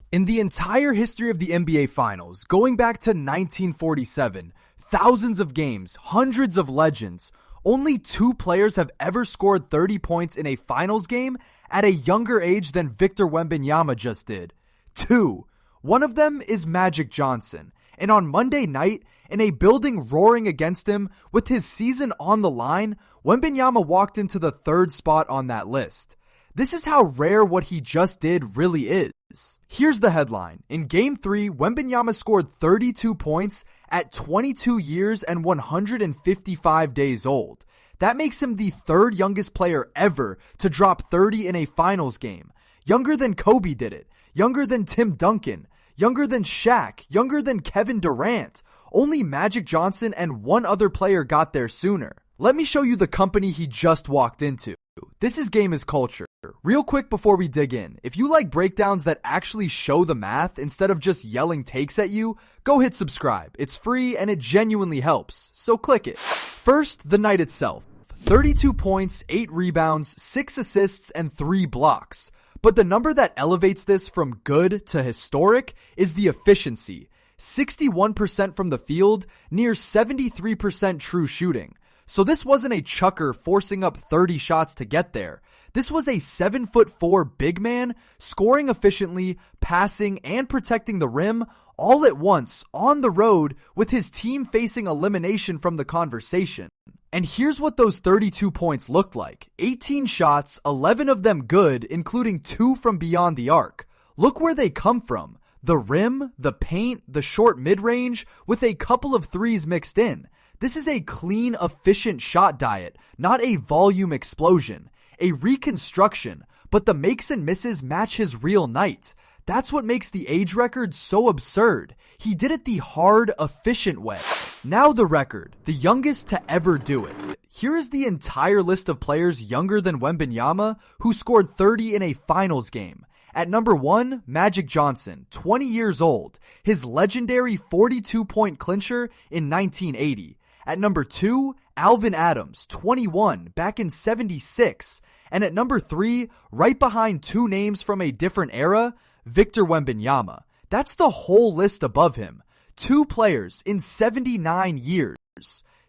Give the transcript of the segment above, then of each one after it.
In the entire history of the NBA Finals, going back to 1947, thousands of games, hundreds of legends, only 2 players have ever scored 30 points in a finals game at a younger age than Victor Wembenyama just did. 2. One of them is Magic Johnson. And on Monday night, in a building roaring against him, with his season on the line, Wembenyama walked into the 3rd spot on that list. This is how rare what he just did really is. Here's the headline. In Game 3, Wembenyama scored 32 points at 22 years and 155 days old. That makes him the 3rd youngest player ever to drop 30 in a finals game. Younger than Kobe did it. Younger than Tim Duncan. Younger than Shaq. Younger than Kevin Durant. Only Magic Johnson and one other player got there sooner. Let me show you the company he just walked into. This is Game is Culture. Real quick before we dig in, if you like breakdowns that actually show the math instead of just yelling takes at you, go hit subscribe. It's free and it genuinely helps, so click it. First, the night itself. 32 points, 8 rebounds, 6 assists, and 3 blocks. But the number that elevates this from good to historic is the efficiency. 61% from the field, near 73% true shooting. So this wasn't a chucker forcing up 30 shots to get there. This was a 7'4" big man scoring efficiently, passing, and protecting the rim all at once on the road with his team facing elimination from the conversation. And here's what those 32 points looked like. 18 shots, 11 of them good, including 2 from beyond the arc. Look where they come from. The rim, the paint, the short mid-range, with a couple of threes mixed in. This is a clean, efficient shot diet, not a volume explosion. A reconstruction, but the makes and misses match his real night. That's what makes the age record so absurd. He did it the hard, efficient way. Now the record, the youngest to ever do it. Here is the entire list of players younger than Wembenyama who scored 30 in a finals game. At number 1, Magic Johnson, 20 years old, his legendary 42-point clincher in 1980. At number 2, Alvin Adams, 21, back in 76. And at number 3, right behind 2 names from a different era, Victor Wembanyama. That's the whole list above him. 2 players in 79 years.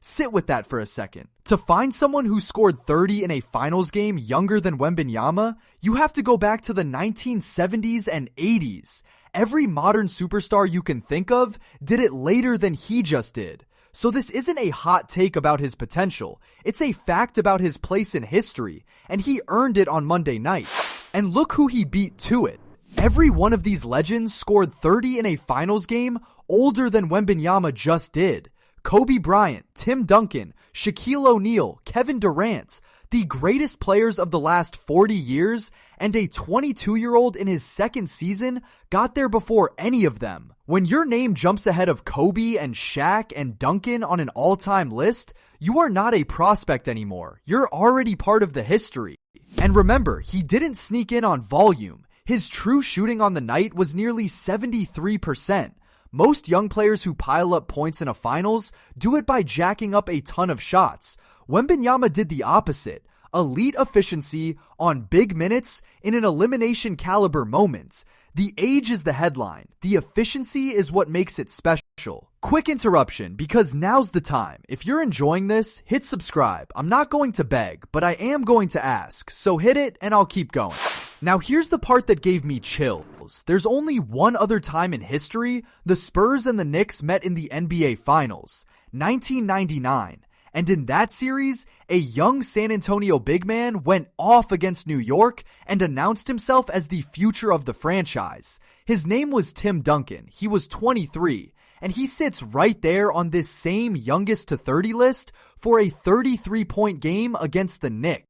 Sit with that for a second. To find someone who scored 30 in a finals game younger than Wembanyama, you have to go back to the 1970s and 80s. Every modern superstar you can think of did it later than he just did. So this isn't a hot take about his potential. It's a fact about his place in history, and he earned it on Monday night. And look who he beat to it. Every one of these legends scored 30 in a finals game older than Wembenyama just did. Kobe Bryant, Tim Duncan, Shaquille O'Neal, Kevin Durant, the greatest players of the last 40 years, and a 22-year-old in his 2nd season got there before any of them. When your name jumps ahead of Kobe and Shaq and Duncan on an all-time list, you are not a prospect anymore. You're already part of the history. And remember, he didn't sneak in on volume. His true shooting on the night was nearly 73%. Most young players who pile up points in a finals do it by jacking up a ton of shots. Wembenyama did the opposite. Elite efficiency on big minutes in an elimination caliber moment. The age is the headline. The efficiency is what makes it special. Quick interruption, because now's the time. If you're enjoying this, hit subscribe. I'm not going to beg, but I am going to ask. So hit it and I'll keep going. Now here's the part that gave me chills. There's only one other time in history the Spurs and the Knicks met in the NBA Finals. 1999. And in that series, a young San Antonio big man went off against New York and announced himself as the future of the franchise. His name was Tim Duncan. He was 23, and he sits right there on this same youngest to 30 list for a 33-point game against the Knicks.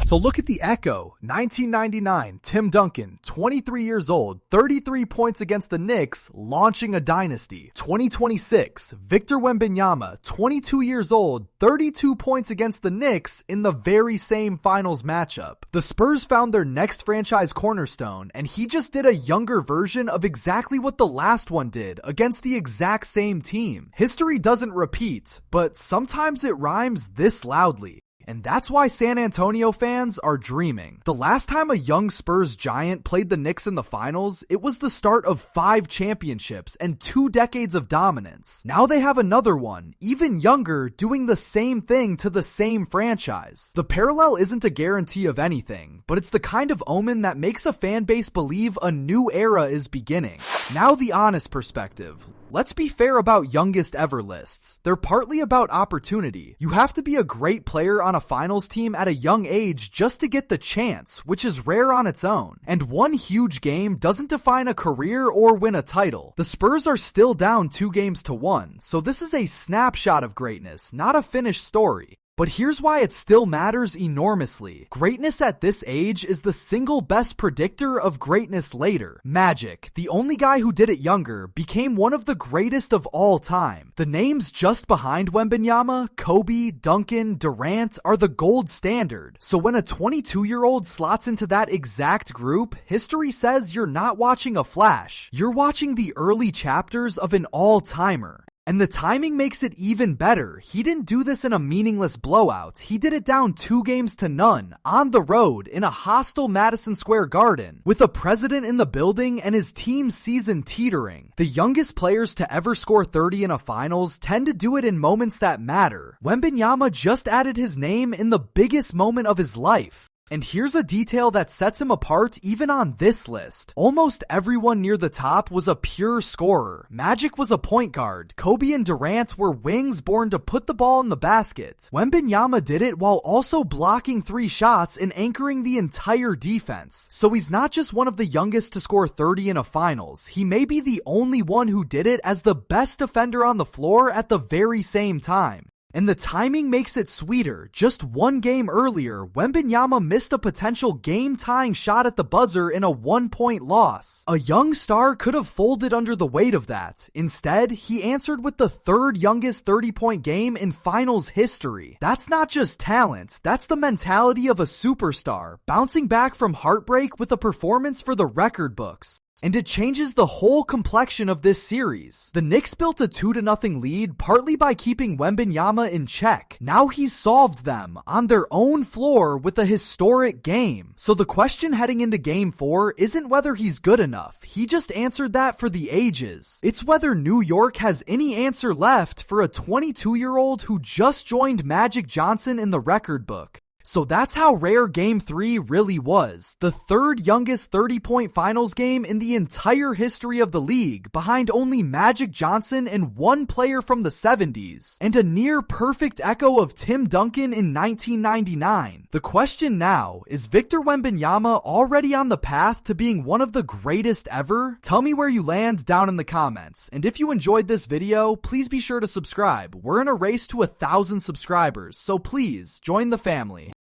So look at the echo. 1999, Tim Duncan, 23 years old, 33 points against the Knicks, launching a dynasty. 2026, Victor Wembanyama, 22 years old, 32 points against the Knicks in the very same finals matchup. The Spurs found their next franchise cornerstone, and he just did a younger version of exactly what the last one did against the exact same team. History doesn't repeat, but sometimes it rhymes this loudly. And that's why San Antonio fans are dreaming. The last time a young Spurs giant played the Knicks in the finals, it was the start of 5 championships and 2 decades of dominance. Now they have another one, even younger, doing the same thing to the same franchise. The parallel isn't a guarantee of anything, but it's the kind of omen that makes a fan base believe a new era is beginning. Now the honest perspective. Let's be fair about youngest ever lists. They're partly about opportunity. You have to be a great player on a finals team at a young age just to get the chance, which is rare on its own. And one huge game doesn't define a career or win a title. The Spurs are still down 2-1, so this is a snapshot of greatness, not a finished story. But here's why it still matters enormously. Greatness at this age is the single best predictor of greatness later. Magic, the only guy who did it younger, became one of the greatest of all time. The names just behind Wembenyama, Kobe, Duncan, Durant are the gold standard. So when a 22-year-old slots into that exact group, history says you're not watching a flash. You're watching the early chapters of an all-timer. And the timing makes it even better. He didn't do this in a meaningless blowout. He did it down 2-0, on the road, in a hostile Madison Square Garden, with a president in the building and his team's season teetering. The youngest players to ever score 30 in a finals tend to do it in moments that matter. Wembenyama just added his name in the biggest moment of his life. And here's a detail that sets him apart even on this list. Almost everyone near the top was a pure scorer. Magic was a point guard. Kobe and Durant were wings born to put the ball in the basket. Wembenyama did it while also blocking 3 shots and anchoring the entire defense. So he's not just one of the youngest to score 30 in a finals. He may be the only one who did it as the best defender on the floor at the very same time. And the timing makes it sweeter. Just 1 game earlier, Wembenyama missed a potential game-tying shot at the buzzer in a 1-point loss. A young star could have folded under the weight of that. Instead, he answered with the 3rd youngest 30-point game in finals history. That's not just talent, that's the mentality of a superstar, bouncing back from heartbreak with a performance for the record books. And it changes the whole complexion of this series. The Knicks built a 2-0 lead partly by keeping Wembenyama in check. Now he's solved them on their own floor with a historic game. So the question heading into Game 4 isn't whether he's good enough. He just answered that for the ages. It's whether New York has any answer left for a 22-year-old who just joined Magic Johnson in the record book. So that's how rare Game 3 really was. The 3rd youngest 30-point finals game in the entire history of the league, behind only Magic Johnson and 1 player from the 70s, and a near-perfect echo of Tim Duncan in 1999. The question now, is Victor Wembanyama already on the path to being one of the greatest ever? Tell me where you land down in the comments. And if you enjoyed this video, please be sure to subscribe. We're in a race to 1,000 subscribers, so please join the family.